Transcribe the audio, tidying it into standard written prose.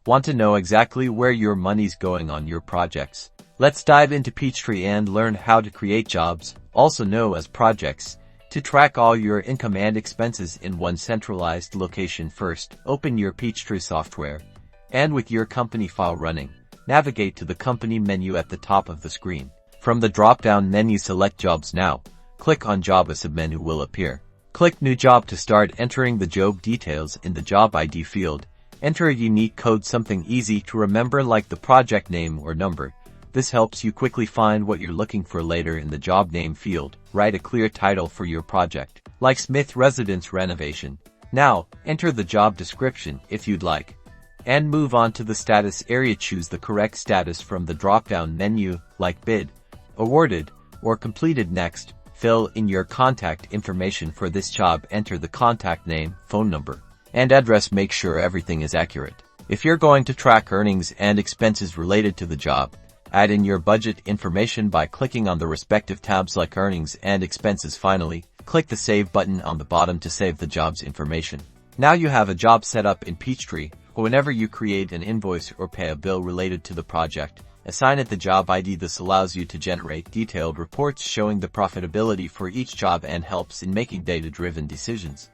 Want to know exactly where your money's going on your projects? Let's dive into Peachtree and learn how to create jobs, also known as projects, to track all your income and expenses in one centralized location. First, open your Peachtree software, and with your company file running, navigate to the company menu at the top of the screen. From the drop-down menu, select Jobs Now. Click on Job. A submenu will appear. Click New Job to start entering the job details in the Job ID field. Enter a unique code, something easy to remember like the project name or number. This helps you quickly find what you're looking for later. In the job name field, write a clear title for your project, like Smith Residence Renovation. Now, enter the job description if you'd like, and move on to the status area. Choose the correct status from the drop-down menu, like bid, awarded, or completed. Next, fill in your contact information for this job. Enter the contact name, phone number, and address. Make sure everything is accurate. If you're going to track earnings and expenses related to the job, add in your budget information by clicking on the respective tabs like earnings and expenses. Finally, click the Save button on the bottom to save the job's information. Now you have a job set up in Peachtree. Whenever you create an invoice or pay a bill related to the project, assign it the job ID. This allows you to generate detailed reports showing the profitability for each job and helps in making data-driven decisions.